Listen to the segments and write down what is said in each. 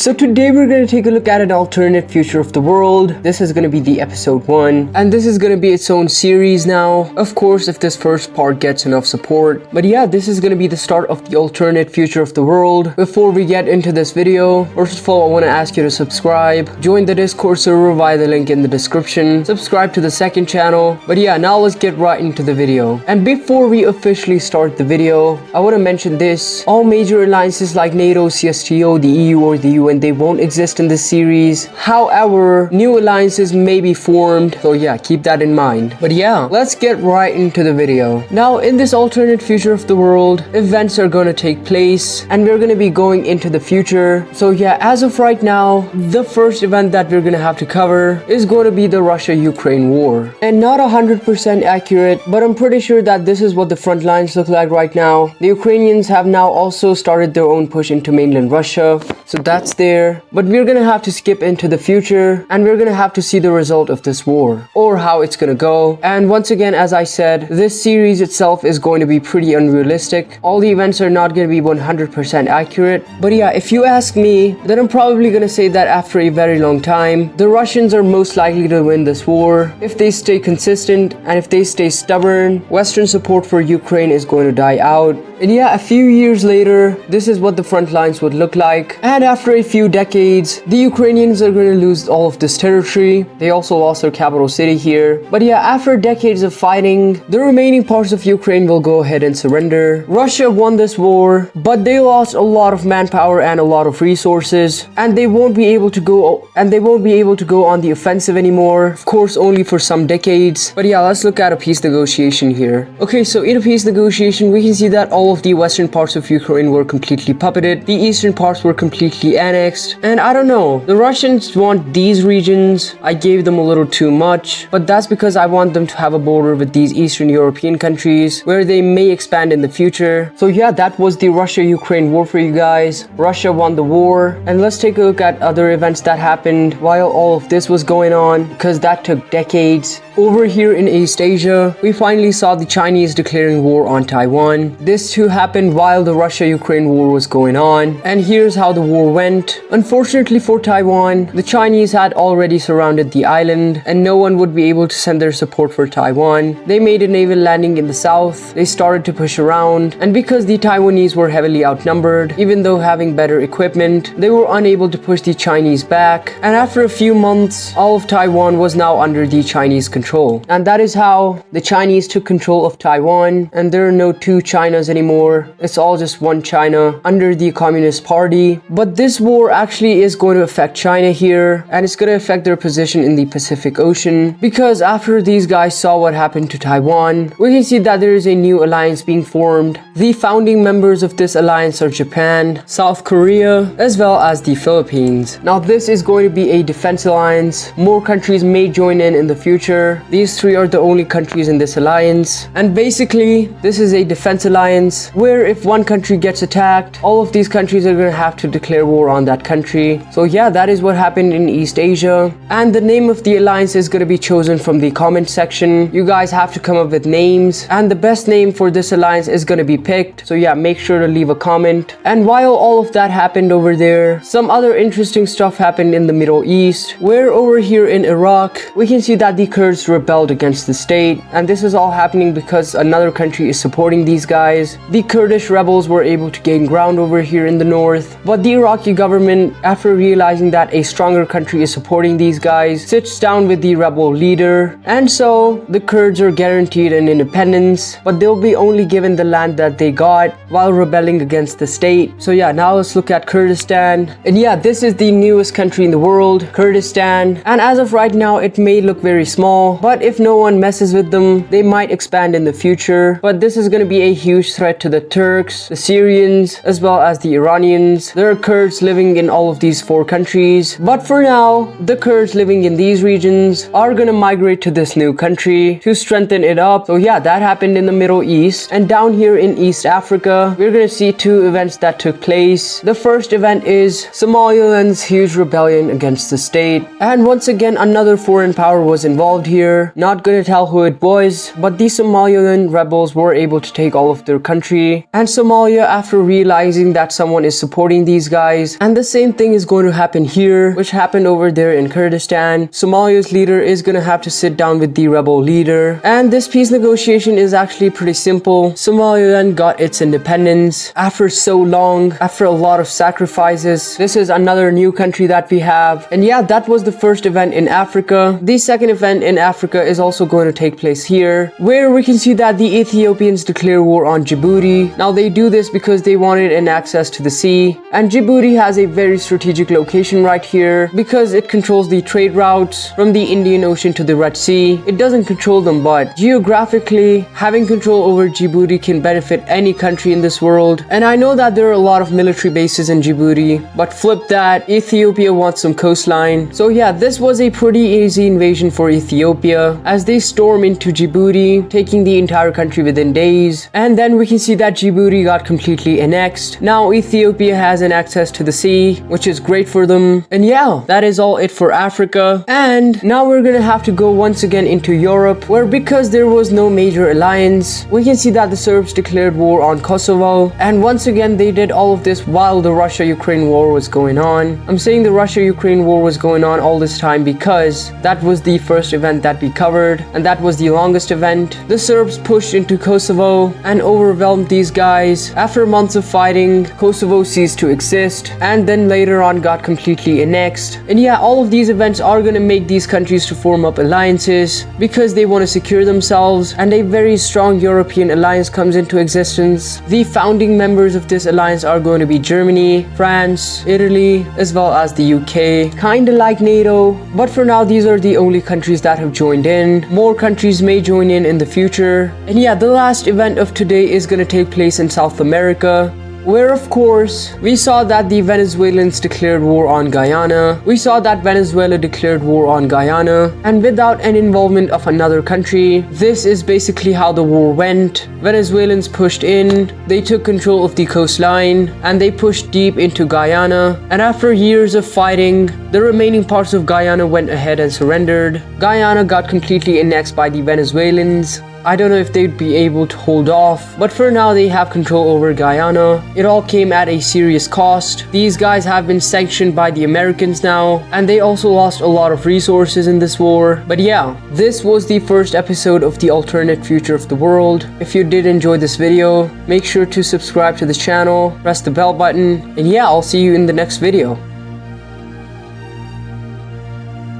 So today we're going to take a look at an alternate future of the world. This is going to be the episode 1 and this is going to be its own series now. Of course, if this first part gets enough support. But yeah, this is going to be the start of the alternate future of the world. Before we get into this video, first of all, I want to ask you to subscribe. Join the Discord server via the link in the description. Subscribe to the second channel. But yeah, now let's get right into the video. And before we officially start the video, I want to mention this. All major alliances like NATO, CSTO, the EU or the UN, they won't exist in this series. However, new alliances may be formed, so yeah, keep that in mind. But yeah, let's get right into the video. Now, in this alternate future of the world, events are going to take place and we're going to be going into the future. So yeah, as of right now, the first event that we're going to have to cover is going to be the Russia-Ukraine war. And not 100% accurate, but I'm pretty sure that this is what the front lines look like right now. The Ukrainians have now also started their own push into mainland Russia, so that's there. But we're gonna have to skip into the future and we're gonna have to see the result of this war or how it's gonna go. And once again, as I said, this series itself is going to be pretty unrealistic. All the events are not gonna be 100% accurate. But yeah, if you ask me, then I'm probably gonna say that after a very long time, the Russians are most likely to win this war if they stay consistent and if they stay stubborn. Western support for Ukraine is going to die out. And yeah, a few years later, this is what the front lines would look like. And after a few decades, the Ukrainians are going to lose all of this territory. They also lost their capital city here. But yeah, after decades of fighting, the remaining parts of Ukraine will go ahead and surrender. Russia won this war, but they lost a lot of manpower and a lot of resources, and they won't be able to go on the offensive anymore. Of course, only for some decades. But yeah, let's look at a peace negotiation here. Okay, so in a peace negotiation, we can see that all of the western parts of Ukraine were completely puppeted. The eastern parts were completely annexed. And I don't know, the Russians want these regions. I gave them a little too much, but that's because I want them to have a border with these Eastern European countries where they may expand in the future. So yeah, that was the Russia-Ukraine war for you guys. Russia won the war. And let's take a look at other events that happened while all of this was going on, because that took decades. Over here in East Asia, we finally saw the Chinese declaring war on Taiwan. This too happened while the Russia-Ukraine war was going on. And here's how the war went. Unfortunately for Taiwan, the Chinese had already surrounded the island and no one would be able to send their support for Taiwan. They made a naval landing in the south. They started to push around, and because the Taiwanese were heavily outnumbered, even though having better equipment, they were unable to push the Chinese back. And after a few months, all of Taiwan was now under the Chinese control. And that is how the Chinese took control of Taiwan, and there are no two Chinas anymore. It's all just one China under the Communist Party. But this war actually is going to affect China here, and it's going to affect their position in the Pacific Ocean, because after these guys saw what happened to Taiwan, we can see that there is a new alliance being formed. The founding members of this alliance are Japan, South Korea, as well as the Philippines. Now this is going to be a defense alliance. More countries may join in the future. These three are the only countries in this alliance, and basically this is a defense alliance where if one country gets attacked, all of these countries are going to have to declare war on that country. So yeah, that is what happened in East Asia. And the name of the alliance is going to be chosen from the comment section. You guys have to come up with names, and the best name for this alliance is going to be picked. So yeah, make sure to leave a comment. And while all of that happened over there, some other interesting stuff happened in the Middle East, where over here in Iraq, we can see that the Kurds rebelled against the state. And this is all happening because another country is supporting these guys. The Kurdish rebels were able to gain ground over here in the north, but the Iraqi government, after realizing that a stronger country is supporting these guys, sits down with the rebel leader, and so the Kurds are guaranteed an independence, but they'll be only given the land that they got while rebelling against the state. So yeah, now let's look at Kurdistan. And yeah, this is the newest country in the world, Kurdistan, and as of right now it may look very small, but if no one messes with them, they might expand in the future. But this is going to be a huge threat to the Turks, the Syrians, as well as the Iranians. There are Kurds living in all of these 4 countries, but for now, the Kurds living in these regions are gonna migrate to this new country to strengthen it up. So yeah, that happened in the Middle East. And down here in East Africa, we're gonna see 2 events that took place. The first event is Somaliland's huge rebellion against the state. And once again, another foreign power was involved here. Not gonna tell who it was, but the Somaliland rebels were able to take all of their country. And Somalia, after realizing that someone is supporting these guys, And the same thing is going to happen here, which happened over there in Kurdistan. Somalia's leader is going to have to sit down with the rebel leader. And this peace negotiation is actually pretty simple. Somaliland got its independence after so long, after a lot of sacrifices. This is another new country that we have. And yeah, that was the first event in Africa. The second event in Africa is also going to take place here, where we can see that the Ethiopians declare war on Djibouti. Now they do this because they wanted an access to the sea, and Djibouti has a very strategic location right here because it controls the trade routes from the Indian Ocean to the Red Sea. It doesn't control them, but geographically, having control over Djibouti can benefit any country in this world. And I know that there are a lot of military bases in Djibouti, but flip that, Ethiopia wants some coastline. So yeah, this was a pretty easy invasion for Ethiopia as they storm into Djibouti, taking the entire country within days. And then we can see that Djibouti got completely annexed. Now Ethiopia has an access to the sea, which is great for them. And yeah, that is all it for Africa. And now we're gonna have to go once again into Europe, where because there was no major alliance, we can see that the Serbs declared war on Kosovo. And once again, they did all of this while the Russia-Ukraine war was going on. I'm saying the Russia-Ukraine war was going on all this time because that was the first event that we covered, and that was the longest event. The Serbs pushed into Kosovo and overwhelmed these guys. After months of fighting, Kosovo ceased to exist, and then later on got completely annexed. And yeah, all of these events are gonna make these countries to form up alliances because they want to secure themselves, and a very strong European alliance comes into existence. The founding members of this alliance are going to be Germany, France, Italy, as well as the UK, kinda like NATO. But for now, these are the only countries that have joined in. More countries may join in the future. And yeah, the last event of today is gonna take place in South America, where of course we saw that the Venezuelans declared war on Guyana. We saw that Venezuela declared war on Guyana, and without an involvement of another country. This is basically how the war went. Venezuelans pushed in, they took control of the coastline, and they pushed deep into Guyana. And after years of fighting, the remaining parts of Guyana went ahead and surrendered. Guyana got completely annexed by the Venezuelans. I don't know if they'd be able to hold off, but for now they have control over Guyana. It all came at a serious cost. These guys have been sanctioned by the Americans now, and they also lost a lot of resources in this war. But yeah, this was the first episode of the alternate future of the world. If you did enjoy this video, make sure to subscribe to the channel, press the bell button, and yeah, I'll see you in the next video.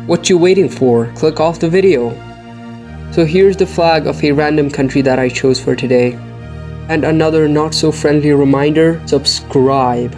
What you waiting for? Click off the video. So here's the flag of a random country that I chose for today. And another not so friendly reminder, subscribe.